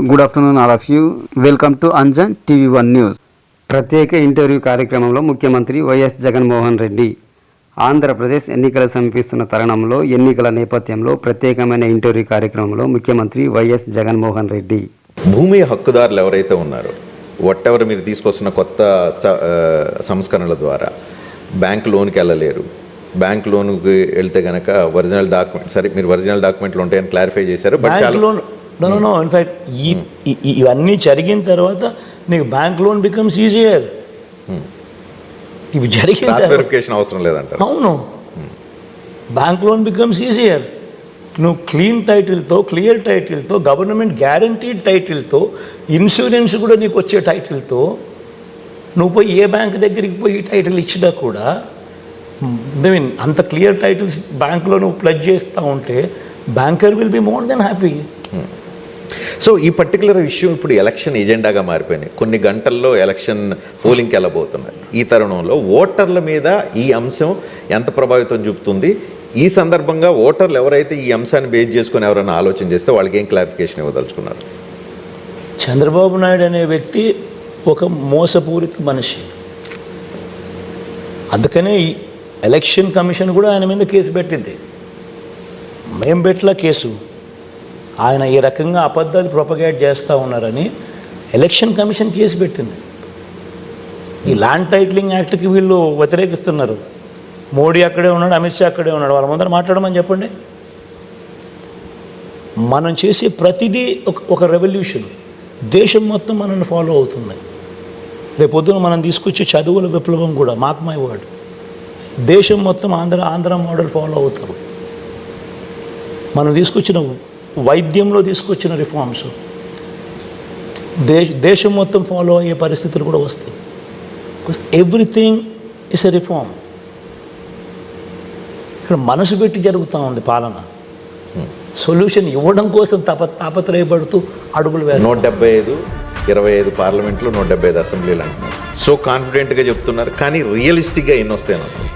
Good afternoon all of you. Welcome to Anjan TV1 news. ప్రత్యేక interview కార్యక్రమంలో ముఖ్యమంత్రి YS Jaganmohan Reddy Andhra Pradesh ఎన్నికలు సమీపిస్తున్న తరుణంలో ఎన్నికల నేపథ్యంలో ప్రత్యేకమైన ఇంటర్వ్యూ కార్యక్రమంలో ముఖ్యమంత్రి వైఎస్ జగన్మోహన్ రెడ్డి భూమి హక్కుదారులు ఎవరైతే ఉన్నారో వాటెవర్ మీరు తీసుకొస్తున్న కొత్త సంస్కరణల ద్వారా బ్యాంక్ లోన్కి వెళ్ళలేరు. బ్యాంక్ లోన్కి వెళ్తే కనుక ఒరిజినల్ డాక్యుమెంట్ సరే మీరు ఒరిజినల్ డాక్యుమెంట్లు ఉంటాయని క్లారిఫై చేశారు. బట్ నో ఇన్ఫ్యాక్ట్ ఇవన్నీ జరిగిన తర్వాత నీకు బ్యాంక్ లోన్ బికమ్స్ ఈజియర్. ఇవి జరిగిన వెరిఫికేషన్ అవసరం లేదంట. అవును, బ్యాంక్ లోన్ బికమ్స్ ఈజియర్. నువ్వు క్లీన్ టైటిల్తో, క్లియర్ టైటిల్తో, గవర్నమెంట్ గ్యారంటీడ్ టైటిల్తో, ఇన్సూరెన్స్ కూడా నీకు వచ్చే టైటిల్తో నువ్వు పోయి ఏ బ్యాంక్ దగ్గరికి పోయి టైటిల్ ఇచ్చినా కూడా ఐ మీన్ అంత క్లియర్ టైటిల్స్ బ్యాంక్లో నువ్వు ప్లజ్ చేస్తూ ఉంటే banker will be more than happy. So ఈ పర్టికులర్ ఇష్యూ ఇప్పుడు ఎలక్షన్ ఎజెండాగా మారిపోయినాయి. కొన్ని గంటల్లో ఎలక్షన్ పోలింగ్కి వెళ్ళబోతున్నాయి. ఈ తరుణంలో ఓటర్ల మీద ఈ అంశం ఎంత ప్రభావితం చూపుతుంది? ఈ సందర్భంగా ఓటర్లు ఎవరైతే ఈ అంశాన్ని బేస్ చేసుకొని ఎవరైనా ఆలోచన చేస్తే వాళ్ళకి ఏం క్లారిఫికేషన్ ఇవ్వదలుచుకున్నారు? చంద్రబాబు నాయుడు అనే వ్యక్తి ఒక మోసపూరిత మనిషి. అందుకనే ఈ ఎలక్షన్ కమిషన్ కూడా ఆయన మీద కేసు పెట్టింది. మేం పెట్టలా కేసు, ఆయన ఈ రకంగా అబద్ధాలు ప్రొపగేట్ చేస్తూ ఉన్నారని ఎలక్షన్ కమిషన్ కేసు పెట్టింది. ఈ ల్యాండ్ టైటిలింగ్ యాక్ట్కి వీళ్ళు వ్యతిరేకిస్తున్నారు. మోడీ అక్కడే ఉన్నాడు, అమిత్ షా అక్కడే ఉన్నాడు, వాళ్ళ ముందర మాట్లాడమని చెప్పండి. మనం చేసే ప్రతిదీ ఒక రెవల్యూషన్. దేశం మొత్తం మనల్ని ఫాలో అవుతుంది. రేపొద్దున మనం తీసుకొచ్చే చదువుల విప్లవం కూడా, మార్క్ మై వర్డ్, దేశం మొత్తం ఆంధ్ర మోడల్ ఫాలో అవుతారు. మనం తీసుకొచ్చిన వైద్యంలో తీసుకొచ్చిన రిఫార్మ్స్ దేశం మొత్తం ఫాలో అయ్యే పరిస్థితులు కూడా వస్తాయి. Everything is a reform. ఇక్కడ మనసు పెట్టి జరుగుతూ ఉంది పాలన. సొల్యూషన్ ఇవ్వడం కోసం తాపత్రయపడుతూ అడుగులు వేస్తారు. 175, 25 పార్లమెంట్లు, 175 అసెంబ్లీలు అంటున్నారు. సో కాన్ఫిడెంట్గా చెప్తున్నారు, కానీ రియలిస్టిక్గా ఎన్ని వస్తాయని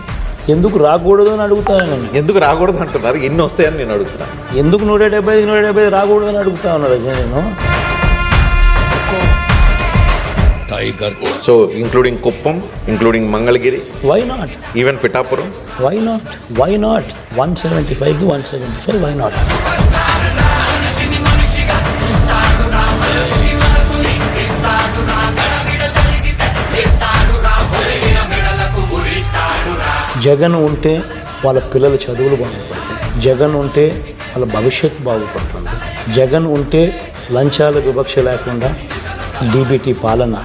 ఎందుకు రాకూడదు అని అడుగుతాను నేను. ఎందుకు రాకూడదు అంటున్నారు? ఎన్ని వస్తాయని నేను అడుగుతున్నాను. ఎందుకు 175 రాకూడదు అని అడుగుతా ఉన్నాడు నేను. So including Kuppam, including Mangalagiri, why not? Even Pithapuram, why not? 175కి 175, వై నాట్? జగన్ ఉంటే వాళ్ళ పిల్లల చదువులు బాగుపడతాయి. జగన్ ఉంటే వాళ్ళ భవిష్యత్తు బాగుపడుతుంది. జగన్ ఉంటే లంచాల వివక్ష లేకుండా డీబీటీ పాలన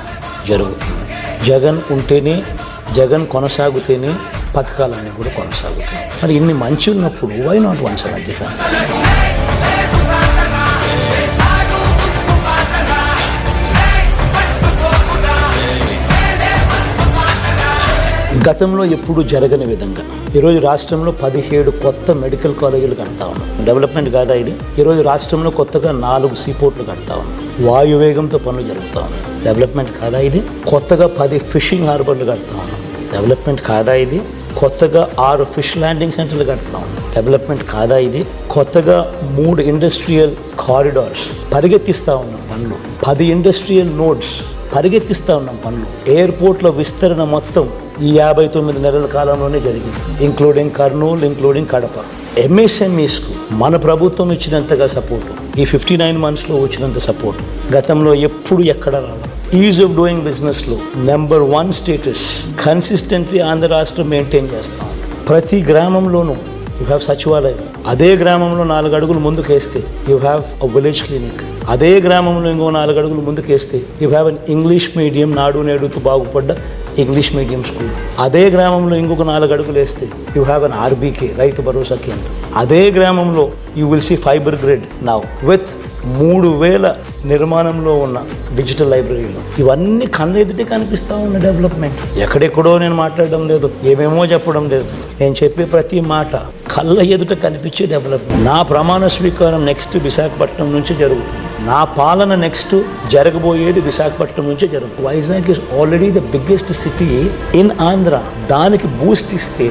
జరుగుతుంది. జగన్ ఉంటేనే, జగన్ కొనసాగితేనే పథకాలన్నీ కూడా కొనసాగుతాయి. మరి ఇన్ని మంచి ఉన్నప్పుడు వై నాట్ 175? గతంలో ఎప్పుడూ జరగని విధంగా ఈరోజు రాష్ట్రంలో 17 కొత్త మెడికల్ కాలేజీలు కడతా ఉన్నాం. డెవలప్మెంట్ కాదా ఇది? ఈరోజు రాష్ట్రంలో కొత్తగా 4 సీపోర్ట్లు కడతా ఉన్నాం. వాయువేగంతో పనులు జరుగుతూ ఉన్నాయి. డెవలప్మెంట్ కాదా ఇది? కొత్తగా 10 ఫిషింగ్ హార్బర్లు కడతా ఉన్నాం. డెవలప్మెంట్ కాదా ఇది? కొత్తగా 6 ఫిష్ ల్యాండింగ్ సెంటర్లు కడతా ఉన్నాం. డెవలప్మెంట్ కాదా ఇది? కొత్తగా 3 ఇండస్ట్రియల్ కారిడార్స్ పరిగెత్తిస్తూ ఉన్నాం పనులు. 10 ఇండస్ట్రియల్ నోడ్స్ పరిగెత్తిస్తూ ఉన్నాం పనులు. ఎయిర్పోర్ట్ల విస్తరణ మొత్తం ఈ 59 నెలల కాలంలోనే జరిగింది, ఇంక్లూడింగ్ కర్నూలు, ఇంక్లూడింగ్ కడప. ఎంఎస్ఎంఈస్కు మన ప్రభుత్వం ఇచ్చినంతగా సపోర్టు, ఈ 59 మంత్స్లో వచ్చినంత సపోర్ట్ గతంలో ఎప్పుడు ఎక్కడ రావాలి. ఈజ్ ఆఫ్ డూయింగ్ బిజినెస్లో నెంబర్ 1 స్టేటస్ కన్సిస్టెంట్లీ ఆంధ్ర రాష్ట్రం మెయింటైన్ చేస్తాం. ప్రతి గ్రామంలోనూ యూ హ్యావ్ సచివాలయం. అదే గ్రామంలో 4 అడుగులు ముందుకేస్తే you have a village clinic. అదే గ్రామంలో ఇంకో 4 అడుగులు ముందుకేస్తే you have an English medium, నాడు నేడుతో బాగుపడ్డ ఇంగ్లీష్ మీడియం స్కూల్. అదే గ్రామంలో ఇంకొక 4 అడుగులు వేస్తే you have an RBK, Rythu Bharosa కేంద్రం. అదే గ్రామంలో you will see fibre grid now with 3000 నిర్మాణంలో ఉన్న డిజిటల్ లైబ్రరీలు. ఇవన్నీ కళ్ళెదుటే కనిపిస్తూ ఉన్న డెవలప్మెంట్. ఎక్కడెక్కడో నేను మాట్లాడడం లేదు, ఏమేమో చెప్పడం లేదు. నేను చెప్పే ప్రతి మాట కళ్ళ ఎదుట కనిపించే డెవలప్మెంట్. నా ప్రమాణ స్వీకారం నెక్స్ట్ విశాఖపట్నం నుంచి జరుగుతుంది. నా పాలన నెక్స్ట్ జరగబోయేది విశాఖపట్నం నుంచే జరుగుతుంది. Vizag is already the biggest city in Andhra. దానికి బూస్ట్ ఇస్తే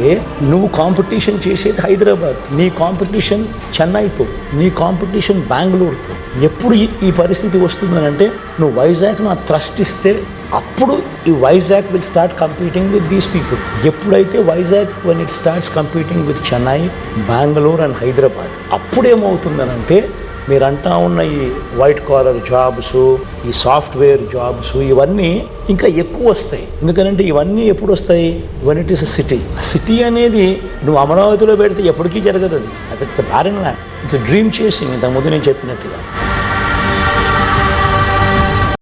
నువ్వు కాంపిటీషన్ చేసేది హైదరాబాద్, నీ కాంపిటీషన్ చెన్నైతో, నీ కాంపిటీషన్ బెంగళూరుతో. ఎప్పుడు ఈ పరిస్థితి వస్తుందనంటే నువ్వు వైజాగ్ను ఆ థ్రస్ట్ ఇస్తే అప్పుడు ఈ Vizag will start competing with these people. ఎప్పుడైతే Vizag when it starts competing with Chennai, Bengaluru and Hyderabad, అప్పుడేమవుతుందనంటే మీరు అంటా ఉన్న ఈ వైట్ కాలర్ జాబ్స్, ఈ సాఫ్ట్వేర్ జాబ్స్, ఇవన్నీ ఇంకా ఎక్కువ వస్తాయి. ఎందుకంటే ఇవన్నీ ఎప్పుడు వస్తాయి? When it is a city. ఆ సిటీ అనేది నువ్వు అమరావతిలో పెడితే ఎప్పటికీ జరగదు. అది it's a barren land, it's dream chasing. ఇంతకుముందు నేను చెప్పినట్టుగా